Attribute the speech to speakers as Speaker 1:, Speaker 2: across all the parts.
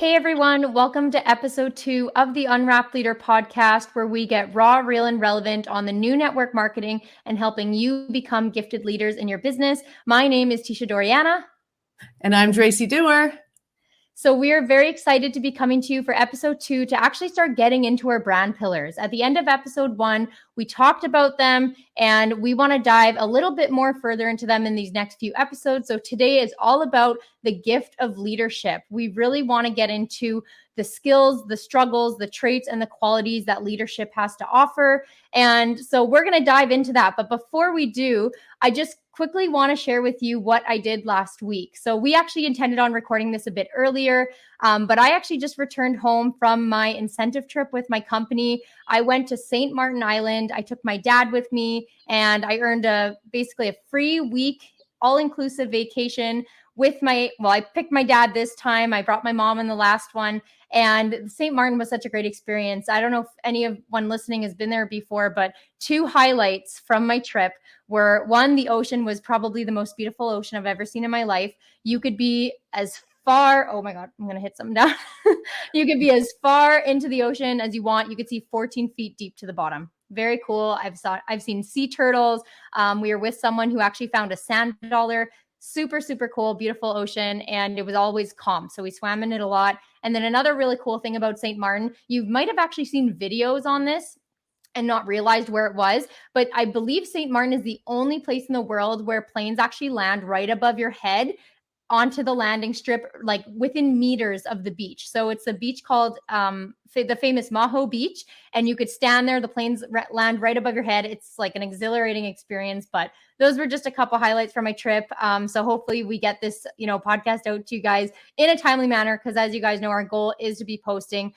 Speaker 1: Hey everyone, welcome to episode 2 of the Unwrapped Leader Podcast, where we get raw, real, and relevant on the new network marketing and helping you become gifted leaders in your business. My name is Teisha Dorianna.
Speaker 2: And I'm Dracy Dewar.
Speaker 1: So we are very excited to be coming to you for episode 2 to actually start getting into our brand pillars. At the end of episode 1, we talked about them and we want to dive a little bit more further into them in these next few episodes. So today is all about the gift of leadership. We really want to get into the skills, the struggles, the traits, and the qualities that leadership has to offer. And so we're going to dive into that. But before we do, I just quickly want to share with you what I did last week. So we actually intended on recording this a bit earlier, but I actually just returned home from my incentive trip with my company. I went to St. Martin Island. I took my dad with me, and I earned basically a free week, all-inclusive vacation with I picked my dad this time. I brought my mom in the last one. And St. Martin was such a great experience. I don't know if anyone listening has been there before, but 2 highlights from my trip were, one, the ocean was probably the most beautiful ocean I've ever seen in my life. You could be as far, oh my God, I'm going to hit something down. You could be as far into the ocean as you want. You could see 14 feet deep to the bottom. Very cool. I've seen sea turtles. We were with someone who actually found a sand dollar. Super, super cool, beautiful ocean. And it was always calm. So we swam in it a lot. And then another really cool thing about St. Martin, you might have actually seen videos on this and not realized where it was. But I believe St. Martin is the only place in the world where planes actually land right above your head onto the landing strip, like within meters of the beach. So it's a beach called the famous Maho Beach, and you could stand there. The planes land right above your head. It's like an exhilarating experience. But those were just a couple highlights from my trip. So hopefully we get this, podcast out to you guys in a timely manner, because as you guys know, our goal is to be posting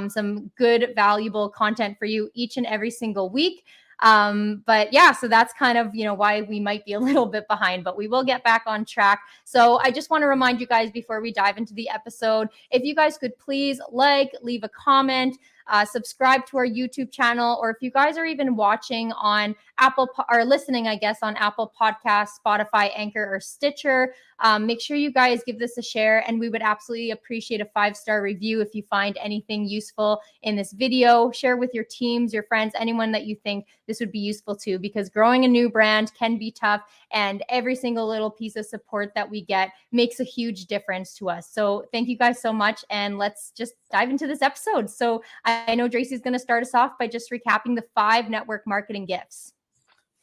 Speaker 1: some good, valuable content for you each and every single week. But yeah, so that's kind of, why we might be a little bit behind, but we will get back on track. So I just want to remind you guys before we dive into the episode, if you guys could please leave a comment, subscribe to our YouTube channel, or if you guys are even watching on or listening, I guess, on Apple Podcasts, Spotify, Anchor, or Stitcher, make sure you guys give this a share, and we would absolutely appreciate a 5-star review if you find anything useful in this video. Share with your teams, your friends, anyone that you think this would be useful to, because growing a new brand can be tough, and every single little piece of support that we get makes a huge difference to us. So thank you guys so much, and let's just dive into this episode. So I know Dracy is going to start us off by just recapping the 5 network marketing gifts.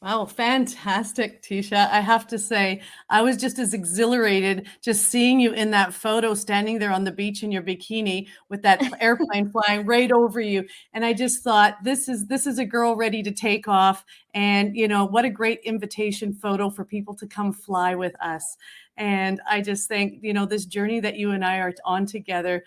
Speaker 2: Wow, fantastic, Teisha. I have to say, I was just as exhilarated just seeing you in that photo, standing there on the beach in your bikini with that airplane flying right over you. And I just thought, this is a girl ready to take off. And, what a great invitation photo for people to come fly with us. And I just think, this journey that you and I are on together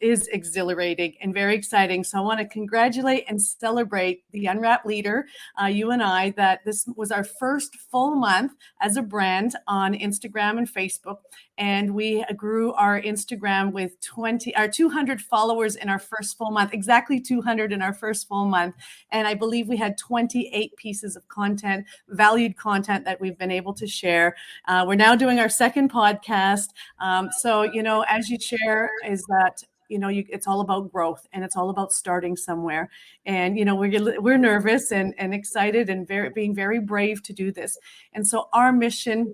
Speaker 2: is exhilarating and very exciting. So I want to congratulate and celebrate the Unwrapped Leader, you and I, that this was our first full month as a brand on Instagram and Facebook. And we grew our Instagram with 200 followers in our first full month, exactly 200 in our first full month. And I believe we had 28 pieces of content, valued content that we've been able to share. We're now doing our second podcast. So, as you share is that, it's all about growth, and it's all about starting somewhere. And, we're nervous and excited and being very brave to do this. And so our mission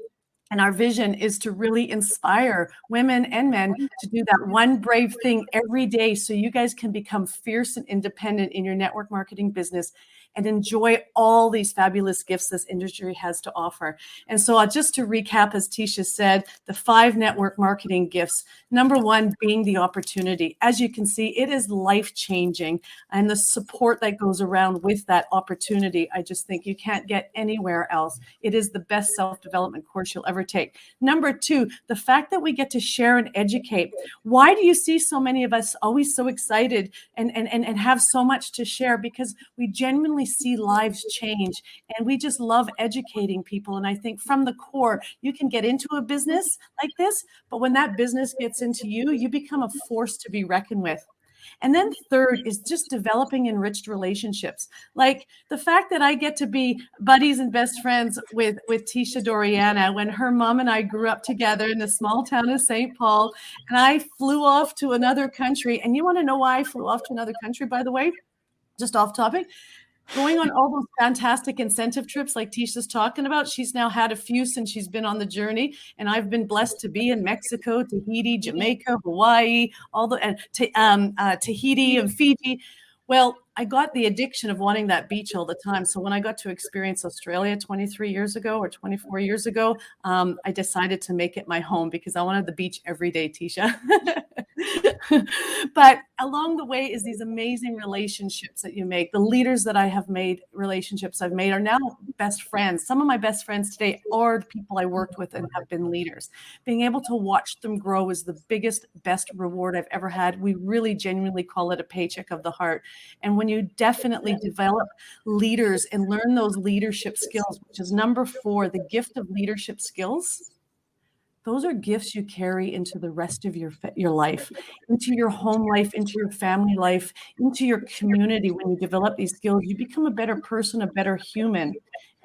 Speaker 2: and our vision is to really inspire women and men to do that one brave thing every day, so you guys can become fierce and independent in your network marketing business and enjoy all these fabulous gifts this industry has to offer. And so just to recap, as Teisha said, the 5 network marketing gifts. Number 1 being the opportunity. As you can see, it is life-changing, and the support that goes around with that opportunity, I just think you can't get anywhere else. It is the best self-development course you'll ever take. Number 2, the fact that we get to share and educate. Why do you see so many of us always so excited and have so much to share? Because we genuinely see lives change, and we just love educating people. And I think from the core, you can get into a business like this, but when that business gets into you, you become a force to be reckoned with. And then third is just developing enriched relationships. Like the fact that I get to be buddies and best friends with Teisha Dorianna when her mom and I grew up together in the small town of St. Paul, and I flew off to another country. And you want to know why I flew off to another country, by the way? Just off topic. Going on all those fantastic incentive trips like Tisha's talking about. She's now had a few since she's been on the journey, and I've been blessed to be in Mexico, Tahiti, Jamaica, Hawaii, Tahiti and Fiji. Well, I got the addiction of wanting that beach all the time. So when I got to experience Australia 23 years ago or 24 years ago, I decided to make it my home because I wanted the beach every day, Teisha. But along the way is these amazing relationships that you make. The leaders that I have made, relationships I've made, are now best friends. Some of my best friends today are the people I worked with and have been leaders. Being able to watch them grow is the biggest, best reward I've ever had. We really genuinely call it a paycheck of the heart. And when you definitely develop leaders and learn those leadership skills, which is number 4, the gift of leadership skills, those are gifts you carry into the rest of your life, into your home life, into your family life, into your community. When you develop these skills, you become a better person, a better human,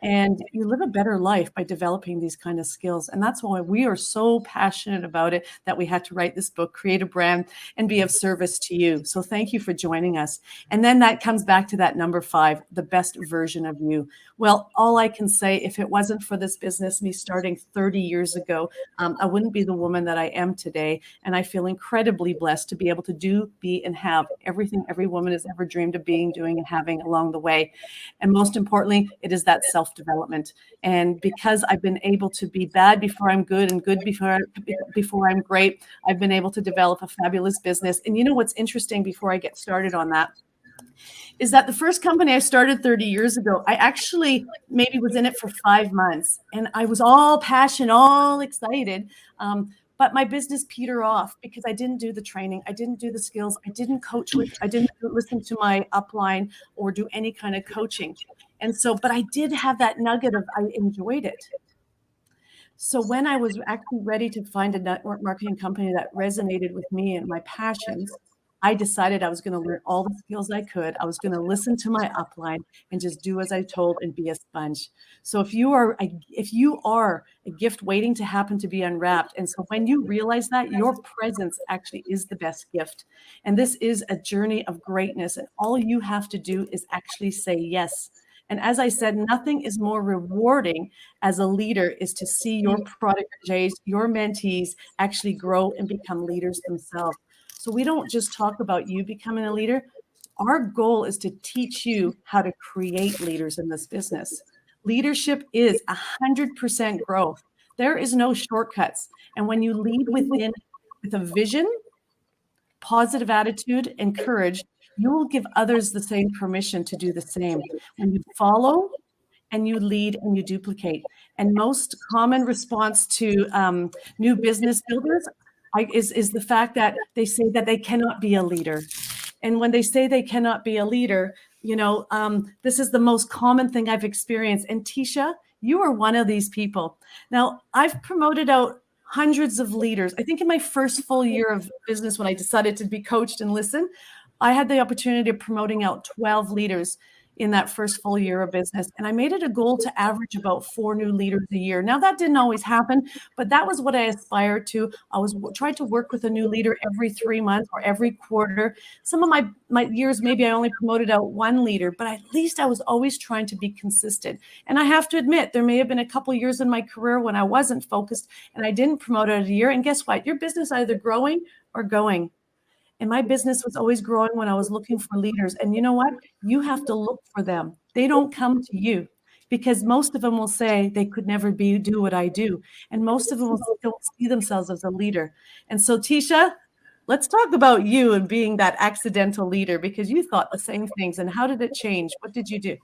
Speaker 2: and you live a better life by developing these kind of skills. And that's why we are so passionate about it that we had to write this book, create a brand, and be of service to you. So thank you for joining us. And then that comes back to that number 5, the best version of you. Well, all I can say, if it wasn't for this business, me starting 30 years ago, I wouldn't be the woman that I am today. And I feel incredibly blessed to be able to do, be, and have everything every woman has ever dreamed of being, doing, and having along the way. And most importantly, it is that self-development. And because I've been able to be bad before I'm good and good before I'm great, I've been able to develop a fabulous business. And you know what's interesting before I get started on that? Is that the first company I started 30 years ago, I actually maybe was in it for 5 months, and I was all passion, all excited. But my business petered off because I didn't do the training. I didn't do the skills. I didn't I didn't listen to my upline or do any kind of coaching. And so, but I did have that nugget of, I enjoyed it. So when I was actually ready to find a network marketing company that resonated with me and my passions, I decided I was going to learn all the skills I could. I was going to listen to my upline and just do as I told and be a sponge. So if you are a gift waiting to happen to be unwrapped, and so when you realize that, your presence actually is the best gift. And this is a journey of greatness. And all you have to do is actually say yes. And as I said, nothing is more rewarding as a leader is to see your proteges, your mentees actually grow and become leaders themselves. So we don't just talk about you becoming a leader. Our goal is to teach you how to create leaders in this business. Leadership is 100% growth. There is no shortcuts. And when you lead within with a vision, positive attitude, and courage, you will give others the same permission to do the same. When you follow and you lead and you duplicate. And most common response to new business builders is the fact that they say that they cannot be a leader. And when they say they cannot be a leader, this is the most common thing I've experienced. And Teisha, you are one of these people. Now, I've promoted out hundreds of leaders. I think in my first full year of business, when I decided to be coached and listen, I had the opportunity of promoting out 12 leaders in that first full year of business. And I made it a goal to average about 4 new leaders a year. Now that didn't always happen, but that was what I aspired to. I was trying to work with a new leader every 3 months or every quarter. Some of my years, maybe I only promoted out 1 leader, but at least I was always trying to be consistent. And I have to admit, there may have been a couple years in my career when I wasn't focused and I didn't promote out a year. And guess what? Your business is either growing or going. And my business was always growing when I was looking for leaders. And you know what? You have to look for them. They don't come to you because most of them will say they could never do what I do. And most of them will still see themselves as a leader. And so, Teisha, let's talk about you and being that accidental leader because you thought the same things. And how did it change? What did you do?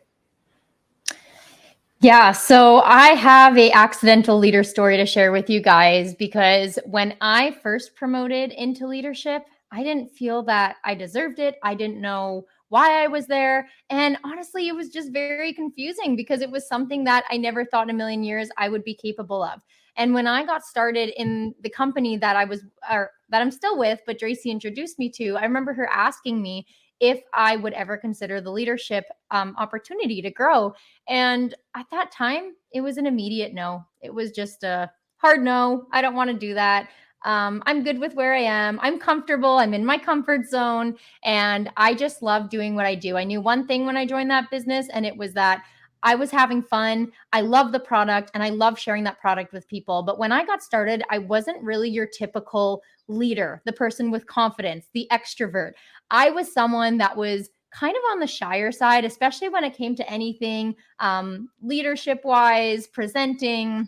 Speaker 1: Yeah, so I have a accidental leader story to share with you guys because when I first promoted into leadership, I didn't feel that I deserved it. I didn't know why I was there. And honestly, it was just very confusing because it was something that I never thought in a million years I would be capable of. And when I got started in the company that I'm still with, but Dracy introduced me to, I remember her asking me if I would ever consider the leadership opportunity to grow. And at that time, it was an immediate no. It was just a hard no. I don't want to do that. I'm good with where I am. I'm comfortable. I'm in my comfort zone. And I just love doing what I do. I knew one thing when I joined that business, and it was that I was having fun. I love the product and I love sharing that product with people. But when I got started, I wasn't really your typical leader, the person with confidence, the extrovert. I was someone that was kind of on the shyer side, especially when it came to anything leadership wise, presenting,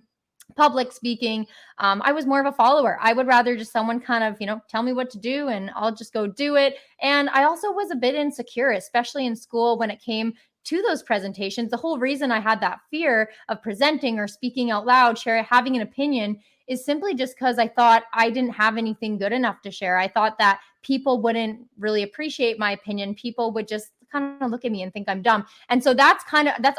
Speaker 1: public speaking. I was more of a follower. I would rather just someone kind of, tell me what to do and I'll just go do it. And I also was a bit insecure, especially in school when it came to those presentations. The whole reason I had that fear of presenting or speaking out loud, having an opinion, is simply just because I thought I didn't have anything good enough to share. I thought that people wouldn't really appreciate my opinion. People would just kind of look at me and think I'm dumb. And so that's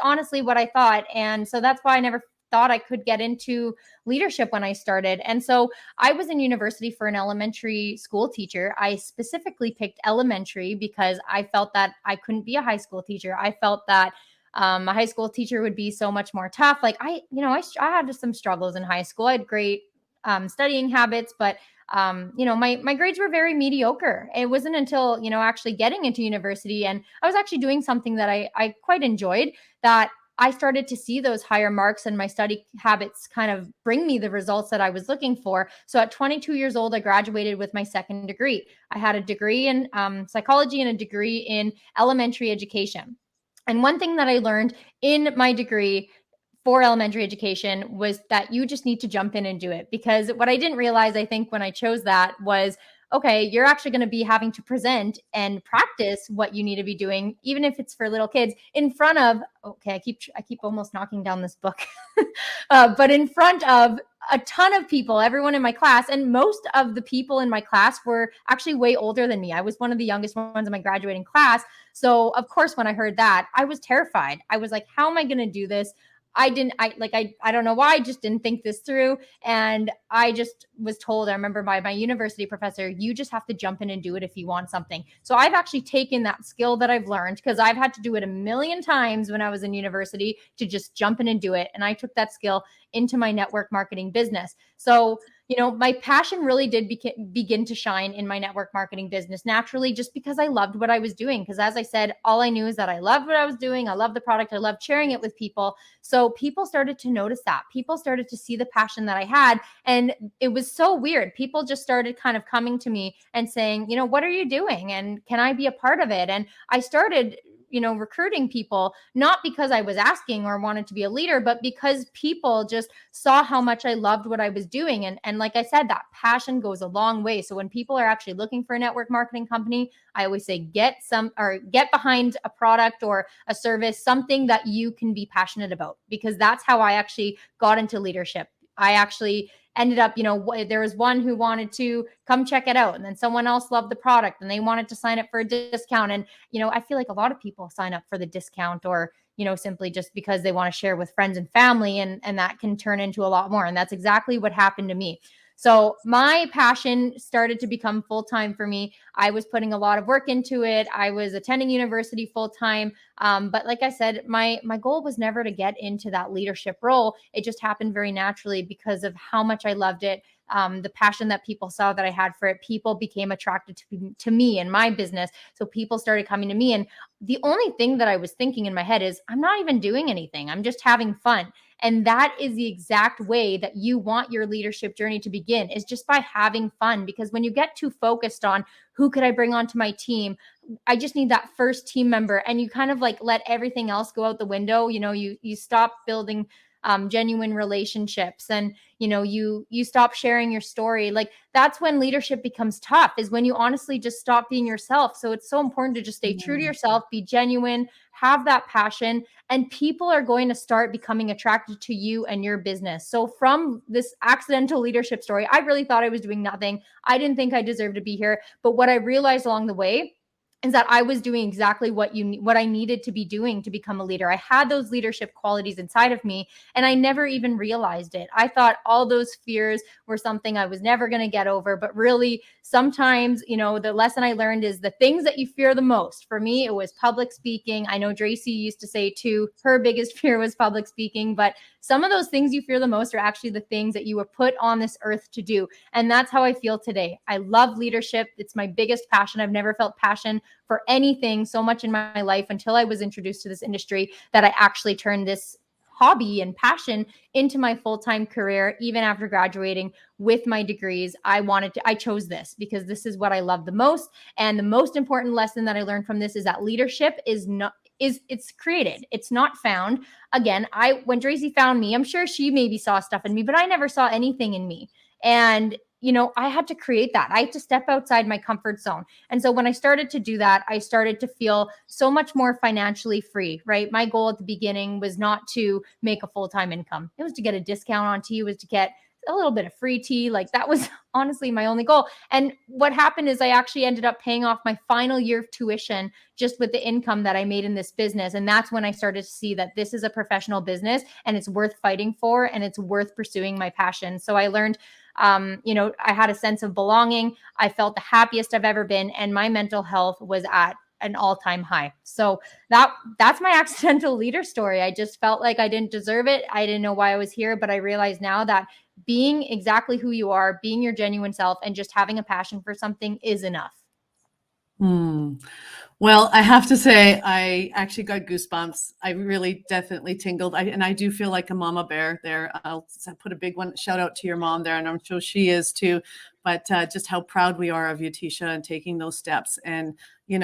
Speaker 1: honestly what I thought. And so that's why I never thought I could get into leadership when I started. And so I was in university for an elementary school teacher. I specifically picked elementary because I felt that I couldn't be a high school teacher. I felt that a high school teacher would be so much more tough. Like I had some struggles in high school. I had great studying habits, but my grades were very mediocre. It wasn't until, actually getting into university and I was actually doing something that I quite enjoyed, that I started to see those higher marks and my study habits kind of bring me the results that I was looking for. So at 22 years old, I graduated with my second degree. I had a degree in psychology and a degree in elementary education. And one thing that I learned in my degree for elementary education was that you just need to jump in and do it. Because what I didn't realize, I think, when I chose that was, okay, you're actually going to be having to present and practice what you need to be doing, even if it's for little kids, in front of, okay, I keep almost knocking down this book, but in front of a ton of people, everyone in my class. And most of the people in my class were actually way older than me. I was one of the youngest ones in my graduating class. So of course, when I heard that, I was terrified. I was like, how am I going to do this? I don't know why, I just didn't think this through. And I just was told, I remember by my university professor, you just have to jump in and do it if you want something. So I've actually taken that skill that I've learned, because I've had to do it a million times when I was in university, to just jump in and do it. And I took that skill into my network marketing business. So my passion really did begin to shine in my network marketing business naturally, just because I loved what I was doing. Because as I said, all I knew is that I loved what I was doing. I loved the product. I loved sharing it with people. So people started to notice that. People started to see the passion that I had. And it was so weird. People just started kind of coming to me and saying, what are you doing? And can I be a part of it? And I started recruiting people, not because I was asking or wanted to be a leader, but because people just saw how much I loved what I was doing. And like I said, that passion goes a long way. So when people are actually looking for a network marketing company, I always say, get behind a product or a service, something that you can be passionate about, because that's how I actually got into leadership. I actually ended up, there was one who wanted to come check it out, and then someone else loved the product and they wanted to sign up for a discount. And, I feel like a lot of people sign up for the discount, or, simply just because they want to share with friends and family, and that can turn into a lot more. And that's exactly what happened to me. So my passion started to become full-time for me. I was putting a lot of work into it. I was attending university full-time. But like I said, my goal was never to get into that leadership role. It just happened very naturally because of how much I loved it. The passion that people saw that I had for it. People became attracted to me and my business. So people started coming to me. And the only thing that I was thinking in my head is, I'm not even doing anything. I'm just having fun. And that is the exact way that you want your leadership journey to begin, is just by having fun. Because when you get too focused on who could I bring onto my team, I just need that first team member, and you kind of like let everything else go out the window. You stop building genuine relationships, and you stop sharing your story. Like, that's when leadership becomes tough, is when you honestly just stop being yourself. So it's so important to just stay true to yourself, be genuine, have that passion, and people are going to start becoming attracted to you and your business. So from this accidental leadership story, I really thought I was doing nothing. I didn't think I deserved to be here. But what I realized along the way is that I was doing exactly what I needed to be doing to become a leader. I had those leadership qualities inside of me, and I never even realized it. I thought all those fears were something I was never going to get over, but really sometimes, the lesson I learned is the things that you fear the most. For me, it was public speaking. I know Dracy used to say too, her biggest fear was public speaking, but some of those things you fear the most are actually the things that you were put on this earth to do. And that's how I feel today. I love leadership. It's my biggest passion. I've never felt passion for anything so much in my life until I was introduced to this industry that I actually turned this hobby and passion into my full-time career. Even after graduating with my degrees, I chose this because this is what I love the most. And the most important lesson that I learned from this is that leadership it's created. It's not found. Again, when Dracy found me, I'm sure she maybe saw stuff in me, but I never saw anything in me. And I had to create that. I had to step outside my comfort zone. And so when I started to do that, I started to feel so much more financially free, right? My goal at the beginning was not to make a full-time income. It was to get a discount on tea, was to get a little bit of free tea. Like that was honestly my only goal. And what happened is I actually ended up paying off my final year of tuition just with the income that I made in this business. And that's when I started to see that this is a professional business and it's worth fighting for and it's worth pursuing my passion. So I learned I had a sense of belonging. I felt the happiest I've ever been, and my mental health was at an all-time high. So that's my accidental leader story. I just felt like I didn't deserve it. I didn't know why I was here, but I realize now that being exactly who you are, being your genuine self, and just having a passion for something is enough.
Speaker 2: Well, I have to say, I actually got goosebumps. I really definitely tingled. And I do feel like a mama bear there. I'll put a big one shout out to your mom there, and I'm sure she is too. But just how proud we are of you, Teisha, and taking those steps. And you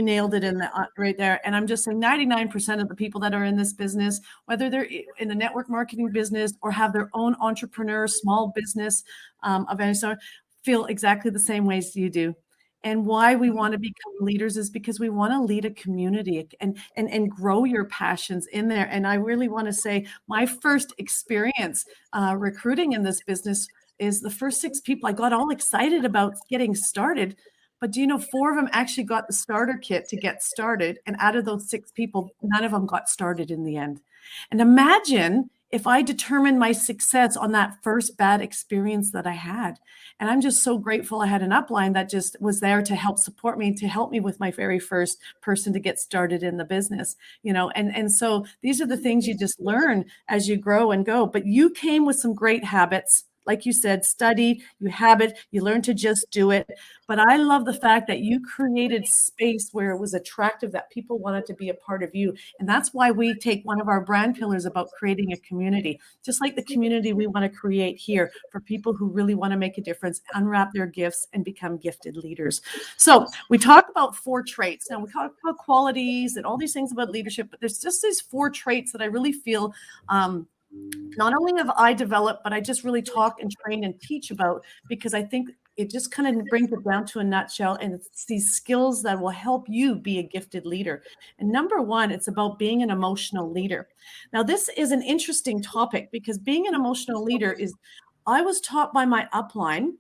Speaker 2: nailed it right there. And I'm just saying, 99% of the people that are in this business, whether they're in the network marketing business or have their own entrepreneur, small business of any sort, feel exactly the same ways you do. And why we want to become leaders is because we want to lead a community and grow your passions in there. And I really want to say my first experience recruiting in this business is the first 6 people I got all excited about getting started. But do you know 4 of them actually got the starter kit to get started? And out of those 6 people, none of them got started in the end. And imagine if I determined my success on that first bad experience that I had. And I'm just so grateful I had an upline that just was there to help support me, to help me with my very first person to get started in the business, and so these are the things you just learn as you grow and go. But you came with some great habits. Like you said, study, you habit, you learn to just do it. But I love the fact that you created space where it was attractive, that people wanted to be a part of you. And that's why we take one of our brand pillars about creating a community, just like the community we want to create here for people who really want to make a difference, unwrap their gifts, and become gifted leaders. So we talk about 4 traits. Now, we talk about qualities and all these things about leadership, but there's just these 4 traits that I really feel not only have I developed, but I just really talk and train and teach about, because I think it just kind of brings it down to a nutshell. And it's these skills that will help you be a gifted leader. And number 1, it's about being an emotional leader. Now, this is an interesting topic because being an emotional leader I was taught by my upline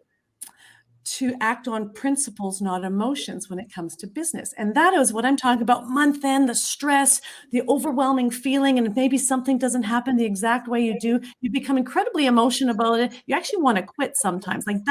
Speaker 2: to act on principles, not emotions, when it comes to business. And that is what I'm talking about. Month end, the stress, the overwhelming feeling, and if maybe something doesn't happen the exact way you do, you become incredibly emotional about it. You actually want to quit sometimes. Like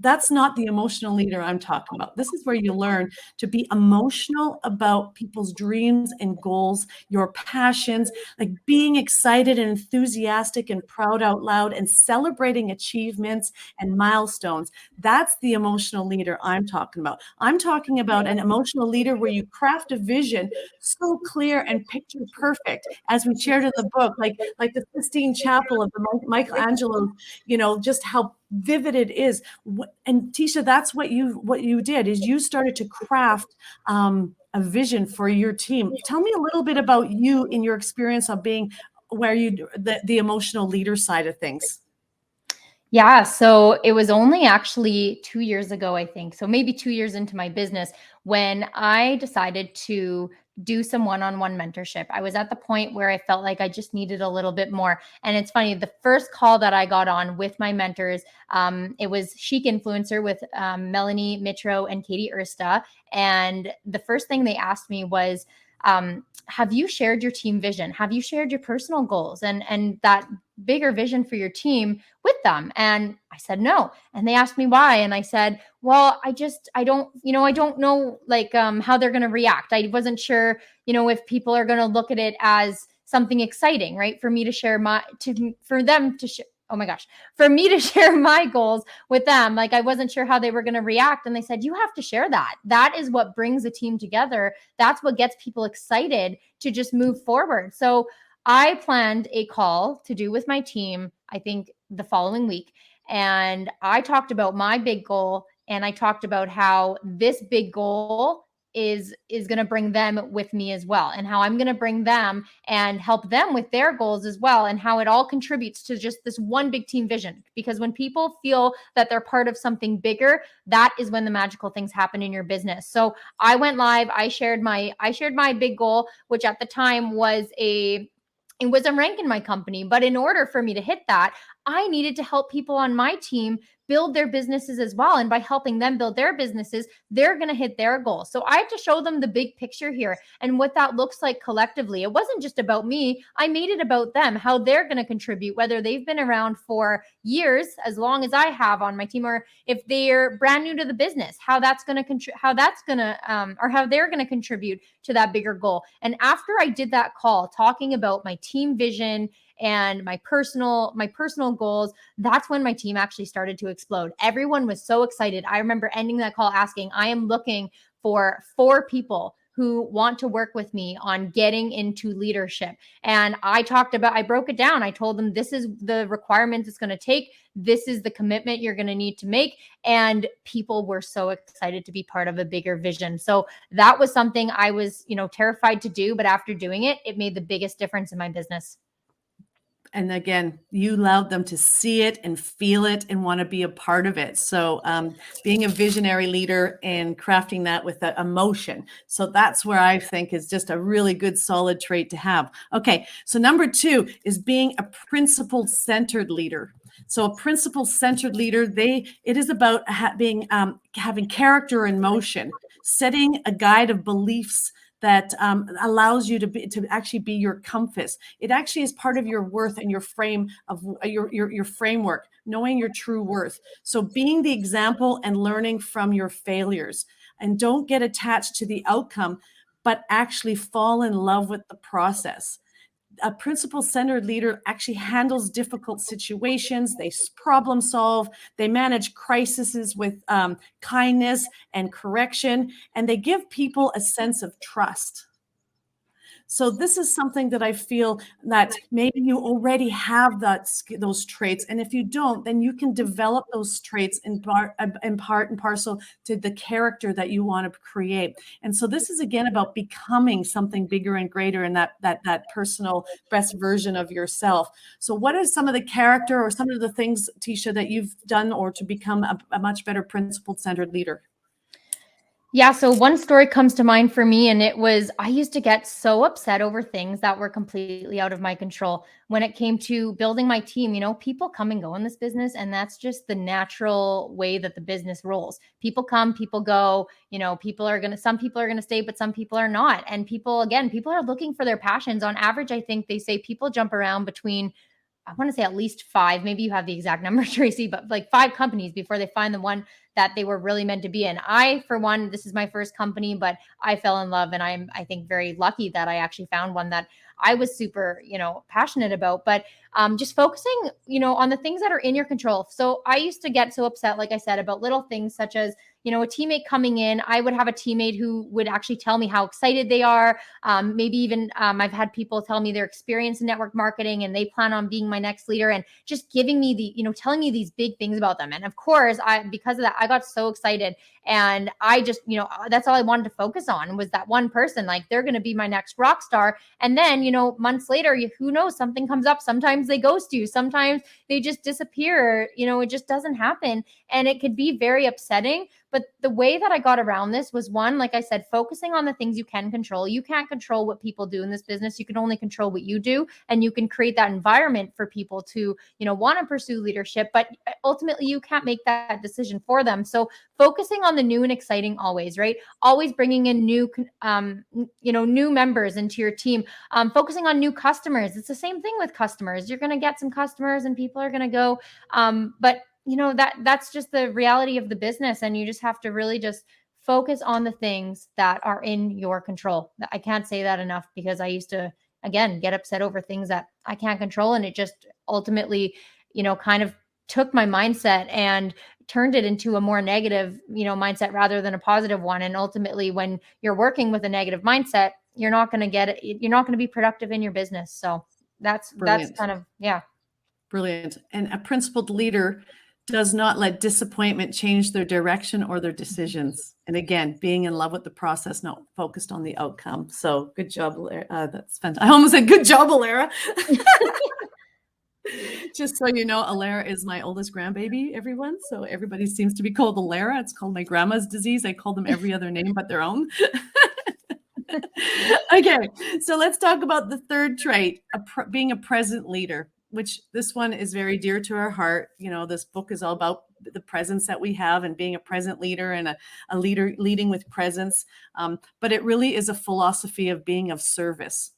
Speaker 2: that's not the emotional leader I'm talking about. This is where you learn to be emotional about people's dreams and goals, your passions, like being excited and enthusiastic and proud out loud and celebrating achievements and milestones. That's the emotional leader I'm talking about. I'm talking about an emotional leader where you craft a vision so clear and picture perfect, as we shared in the book, like the Sistine Chapel of the Michelangelo, just how vivid it is. And Teisha, that's what you did, is you started to craft a vision for your team. Tell me a little bit about you in your experience of being where the emotional leader side of things.
Speaker 1: Yeah. So it was only actually 2 years ago, I think. So maybe 2 years into my business when I decided to do some one-on-one mentorship. I was at the point where I felt like I just needed a little bit more. And it's funny, the first call that I got on with my mentors, it was Chic Influencer with Melanie Mitro and Katie Ersta. And the first thing they asked me was, have you shared your team vision? Have you shared your personal goals and that bigger vision for your team with them? And I said no. And they asked me why. And I said, well, I don't know like how they're going to react. I wasn't sure, if people are going to look at it as something exciting, right? For me to share for me to share my goals with them. Like, I wasn't sure how they were going to react. And they said, you have to share that. That is what brings a team together. That's what gets people excited to just move forward. So I planned a call to do with my team, I think the following week. And I talked about my big goal, and I talked about how this big goal is going to bring them with me as well, and how I'm going to bring them and help them with their goals as well, and how it all contributes to just this one big team vision. Because when people feel that they're part of something bigger, that is when the magical things happen in your business. So I went live. I shared my big goal, which at the time was a rank in my company. But in order for me to hit that, I needed to help people on my team build their businesses as well. And by helping them build their businesses, they're going to hit their goals. So I had to show them the big picture here and what that looks like collectively. It wasn't just about me. I made it about them, how they're going to contribute, whether they've been around for years, as long as I have on my team, or if they're brand new to the business, how they're going to contribute to that bigger goal. And after I did that call, talking about my team vision and my personal goals, that's when my team actually started to explode. Everyone was so excited. I remember ending that call asking, I am looking for 4 people who want to work with me on getting into leadership. And I broke it down. I told them, this is the requirements it's going to take. This is the commitment you're going to need to make. And people were so excited to be part of a bigger vision. So that was something I was, terrified to do. But after doing it, it made the biggest difference in my business.
Speaker 2: And again, you allowed them to see it and feel it and want to be a part of it. So being a visionary leader and crafting that with that emotion. So that's where I think is just a really good, solid trait to have. Okay. So number 2 is being a principle-centered leader. So a principle-centered leader, it is about having character in motion, setting a guide of beliefs that allows you to actually be your compass. It actually is part of your worth and your frame of your framework, knowing your true worth. So being the example and learning from your failures, and don't get attached to the outcome, but actually fall in love with the process. A principle-centered leader actually handles difficult situations. They problem solve. They manage crises with kindness and correction, and they give people a sense of trust. So this is something that I feel that maybe you already have those traits. And if you don't, then you can develop those traits in part and parcel to the character that you want to create. And so this is again about becoming something bigger and greater in that personal best version of yourself. So what is some of the character or some of the things, Teisha, that you've done or to become a much better principle-centered leader?
Speaker 1: Yeah. So one story comes to mind for me, and it was, I used to get so upset over things that were completely out of my control when it came to building my team. People come and go in this business, and that's just the natural way that the business rolls. People come, people go, some people are going to stay, but some people are not. And people are looking for their passions. On average, I think they say people jump around between, I want to say at least 5, maybe you have the exact number, Tracy, but like 5 companies before they find the one that they were really meant to be in. I, for one, this is my first company, but I fell in love, and I think, very lucky that I actually found one that I was super, passionate about. But just focusing, on the things that are in your control. So I used to get so upset, like I said, about little things such as, a teammate coming in. I would have a teammate who would actually tell me how excited they are. Maybe even I've had people tell me their experience in network marketing and they plan on being my next leader, and just giving me telling me these big things about them. And of course, because of that, I got so excited, and I just, that's all I wanted to focus on was that one person. Like, they're going to be my next rock star. And then, months later, who knows, something comes up. Sometimes they ghost you. Sometimes they just disappear. It just doesn't happen. And it could be very upsetting. But the way that I got around this was, one, like I said, focusing on the things you can control. You can't control what people do in this business. You can only control what you do, and you can create that environment for people to, want to pursue leadership, but ultimately you can't make that decision for them. So focusing on the new and exciting always, right? Always bringing in new members into your team, focusing on new customers. It's the same thing with customers. You're going to get some customers and people are going to go, but that's just the reality of the business. And you just have to really just focus on the things that are in your control. I can't say that enough, because I used to, again, get upset over things that I can't control. And it just ultimately, kind of took my mindset and turned it into a more negative, mindset rather than a positive one. And ultimately, when you're working with a negative mindset, you're not going to get it. You're not going to be productive in your business. So that's kind of, yeah.
Speaker 2: Brilliant. And a principled leader does not let disappointment change their direction or their decisions. And again, being in love with the process, not focused on the outcome. So good job, Alara. That's fantastic. I almost said good job, Alara. Just so you know, Alara is my oldest grandbaby, everyone. So everybody seems to be called Alara. It's called my grandma's disease. I call them every other name but their own. Okay, so let's talk about the third trait, being a present leader, which this one is very dear to our heart. This book is all about the presence that we have and being a present leader and a leader leading with presence. But it really is a philosophy of being of service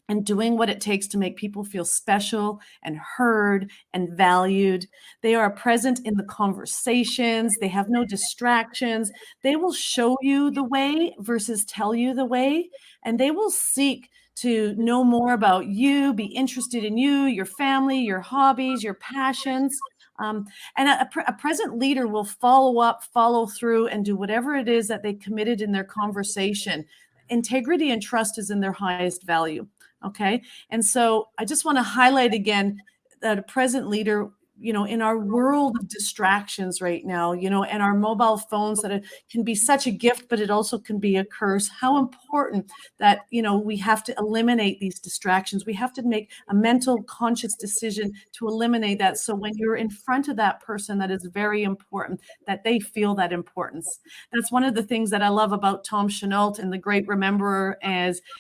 Speaker 2: and doing what it takes to make people feel special and heard and valued. They are present in the conversations. They have no distractions. They will show you the way versus tell you the way. And they will seek to know more about you, be interested in you, your family, your hobbies, your passions. And a present leader will follow up, follow through, and do whatever it is that they committed in their conversation. Integrity and trust is in their highest value. Okay. And so I just want to highlight again that a present leader, in our world of distractions right now, and our mobile phones, that it can be such a gift, but it also can be a curse. How important that, we have to eliminate these distractions. We have to make a mental, conscious decision to eliminate that. So when you're in front of that person, that is very important, that they feel that importance. That's one of the things that I love about Tom Chenault and the Great Rememberer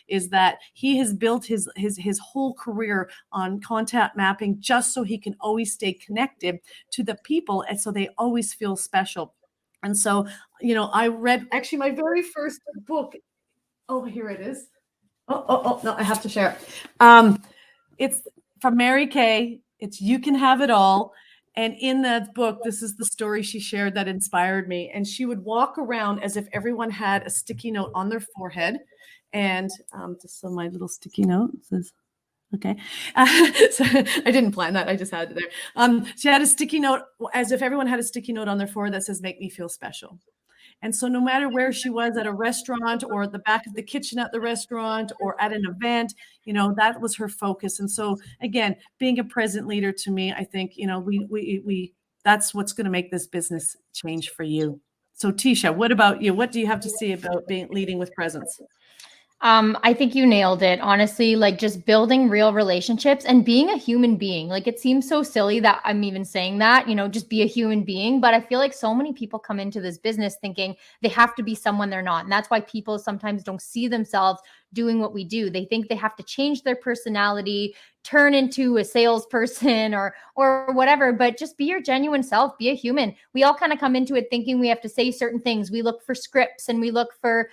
Speaker 2: is that he has built his whole career on contact mapping just so he can always stay connected to the people, and so they always feel special. And so, I read actually my very first book. Oh, here it is. Oh, no, I have to share it. It's from Mary Kay. It's You Can Have It All. And in that book, this is the story she shared that inspired me. And she would walk around as if everyone had a sticky note on their forehead. And just so my little sticky note says, okay. So I didn't plan that. I just had it there. She had a sticky note, as if everyone had a sticky note on their forehead that says, make me feel special. And so no matter where she was, at a restaurant or at the back of the kitchen at the restaurant or at an event, that was her focus. And so again, being a present leader, to me, I think, we that's what's going to make this business change for you. So Teisha, what about you? What do you have to say about leading with presence?
Speaker 1: I think you nailed it. Honestly, like just building real relationships and being a human being. Like it seems so silly that I'm even saying that, just be a human being. But I feel like so many people come into this business thinking they have to be someone they're not. And that's why people sometimes don't see themselves doing what we do. They think they have to change their personality, turn into a salesperson or whatever, but just be your genuine self, be a human. We all kind of come into it thinking we have to say certain things. We look for scripts and we look for,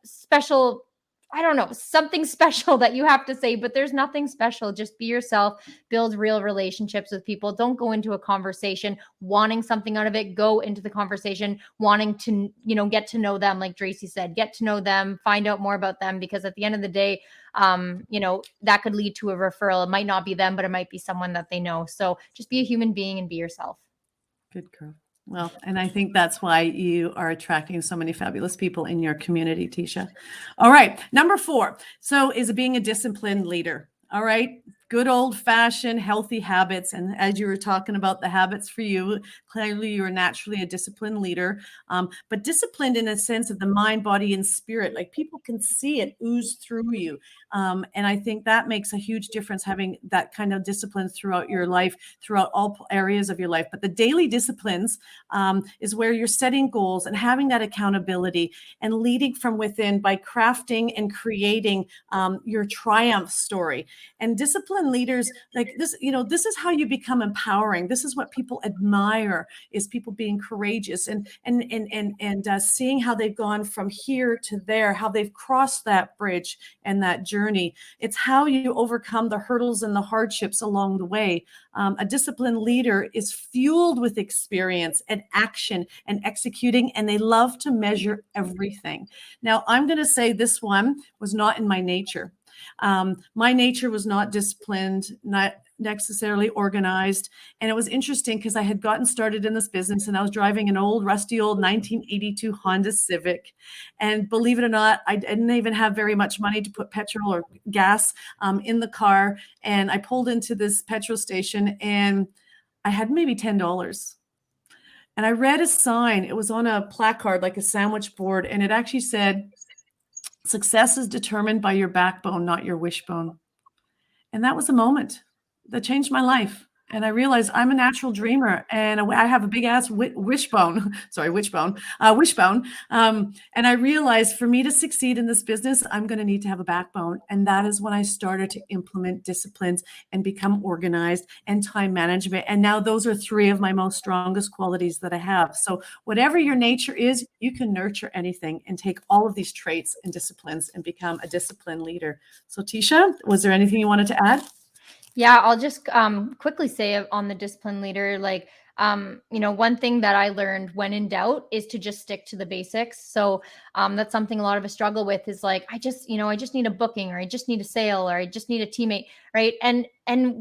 Speaker 1: special, I don't know, something special that you have to say, but there's nothing special. Just be yourself, build real relationships with people. Don't go into a conversation wanting something out of it. Go into the conversation wanting to, get to know them. Like Dracy said, get to know them, find out more about them, because at the end of the day, that could lead to a referral. It might not be them, but it might be someone that they know. So just be a human being and be yourself.
Speaker 2: Good girl. Well, and I think that's why you are attracting so many fabulous people in your community, Teisha. All right. Number 4. So is being a disciplined leader. All right. good old-fashioned healthy habits. And as you were talking about the habits for you, clearly you're naturally a disciplined leader, but disciplined in a sense of the mind, body, and spirit. Like people can see it ooze through you. And I think that makes a huge difference, having that kind of discipline throughout your life, throughout all areas of your life. But the daily disciplines is where you're setting goals and having that accountability and leading from within by crafting and creating your triumph story. And disciplined leaders like this, this is how you become empowering. This is what people admire, is people being courageous and seeing how they've gone from here to there, how they've crossed that bridge and that journey. It's how you overcome the hurdles and the hardships along the way. A disciplined leader is fueled with experience and action and executing, and they love to measure everything. Now, I'm going to say this one was not in my nature. My nature was not disciplined, not necessarily organized. And it was interesting because I had gotten started in this business and I was driving an rusty old 1982 Honda Civic. And believe it or not, I didn't even have very much money to put petrol or gas in the car. And I pulled into this petrol station and I had maybe $10. And I read a sign. It was on a placard, like a sandwich board. And it actually said, "Success is determined by your backbone, not your wishbone." And that was a moment that changed my life. And I realized I'm a natural dreamer and I have a big ass wishbone. And I realized for me to succeed in this business, I'm going to need to have a backbone. And that is when I started to implement disciplines and become organized and time management. And now those are three of my most strongest qualities that I have. So whatever your nature is, you can nurture anything and take all of these traits and disciplines and become a disciplined leader. So Teisha, was there anything you wanted to add?
Speaker 1: Yeah, I'll just quickly say on the discipline leader, one thing that I learned when in doubt is to just stick to the basics. So that's something a lot of us struggle with, is like, I just need a booking, or I just need a sale, or I just need a teammate, right? And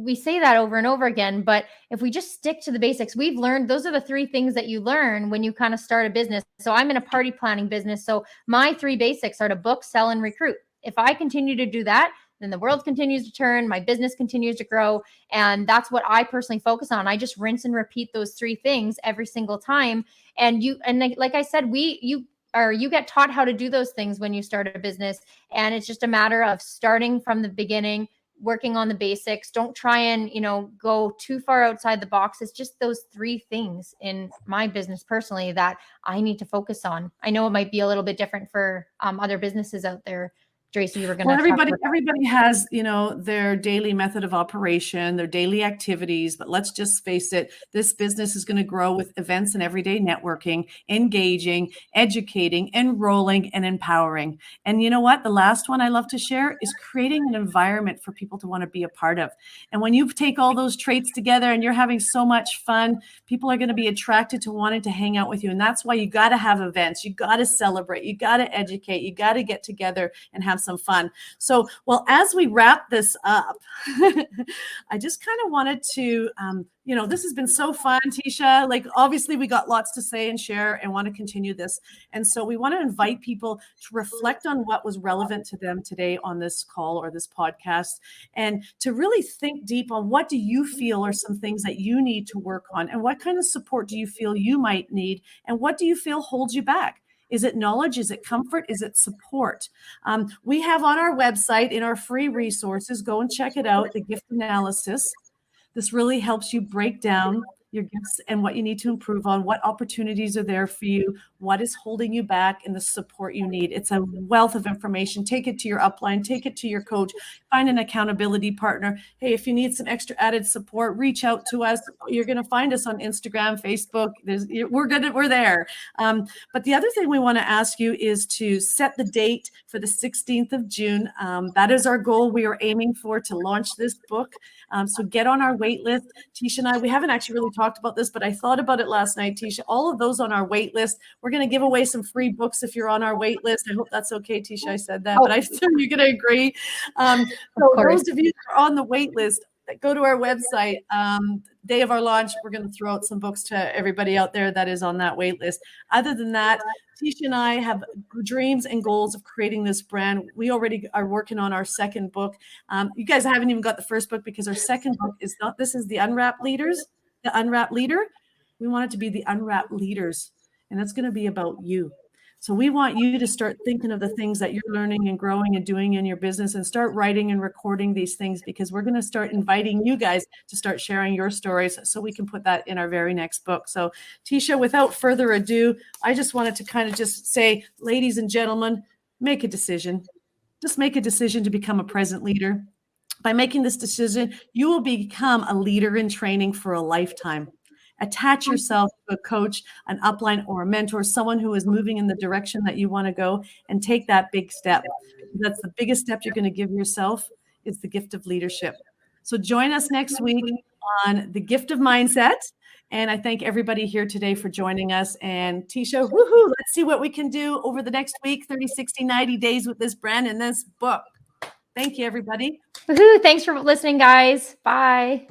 Speaker 1: we say that over and over again, but if we just stick to the basics, we've learned those are the three things that you learn when you kind of start a business. So I'm in a party planning business. So my three basics are to book, sell, and recruit. If I continue to do that, then the world continues to turn, my business continues to grow. And that's what I personally focus on. I just rinse and repeat those three things every single time. And like I said, you get taught how to do those things when you start a business. And it's just a matter of starting from the beginning, working on the basics. Don't try and, go too far outside the box. It's just those three things in my business personally that I need to focus on. I know it might be a little bit different for other businesses out there. Dracy, you were going to
Speaker 2: everybody has, their daily method of operation, their daily activities, but let's just face it, this business is going to grow with events and everyday networking, engaging, educating, enrolling, and empowering. And you know what? The last one I love to share is creating an environment for people to want to be a part of. And when you take all those traits together and you're having so much fun, people are going to be attracted to wanting to hang out with you. And that's why you got to have events. You got to celebrate. You got to educate. You got to get together and have some fun. So, well, as we wrap this up, I just kind of wanted to, this has been so fun, Teisha. Like, obviously, we got lots to say and share and want to continue this. And so we want to invite people to reflect on what was relevant to them today on this call or this podcast, and to really think deep on what do you feel are some things that you need to work on, and what kind of support do you feel you might need, and what do you feel holds you back? Is it knowledge? Is it comfort? Is it support? We have on our website, in our free resources, go and check it out, the gift analysis. This really helps you break down your gifts and what you need to improve on, what opportunities are there for you, what is holding you back, and the support you need. It's a wealth of information. Take it to your upline, take it to your coach, find an accountability partner. Hey, if you need some extra added support, reach out to us. You're going to find us on Instagram, Facebook. We're there. But the other thing we want to ask you is to set the date for the 16th of June. That is our goal. We are aiming for to launch this book. So get on our wait list. Teisha and I, we haven't actually really talked about this, but I thought about it last night, Teisha. All of those on our wait list, we're going to give away some free books if you're on our wait list. I hope that's okay, Teisha. I said that, but I assume you're going to agree. So those of you that are on the wait list, go to our website. Day of our launch, we're going to throw out some books to everybody out there that is on that wait list. Other than that, Teisha and I have dreams and goals of creating this brand. We already are working on our second book. You guys haven't even got the first book because our second book is not, this is the Unwrapped Leaders, the Unwrapped Leader. We want it to be the Unwrapped Leaders, and that's going to be about you. So we want you to start thinking of the things that you're learning and growing and doing in your business, and start writing and recording these things, because we're going to start inviting you guys to start sharing your stories so we can put that in our very next book. So Teisha, without further ado, I just wanted to kind of just say, ladies and gentlemen, make a decision. Just make a decision to become a present leader. By making this decision, you will become a leader in training for a lifetime. Attach yourself to a coach, an upline, or a mentor, someone who is moving in the direction that you want to go, and take that big step. That's the biggest step you're going to give yourself, is the gift of leadership. So join us next week on the gift of mindset. And I thank everybody here today for joining us. And Teisha, woohoo, let's see what we can do over the next week, 30, 60, 90 days with this brand and this book. Thank you, everybody.
Speaker 1: Woohoo! Thanks for listening, guys. Bye.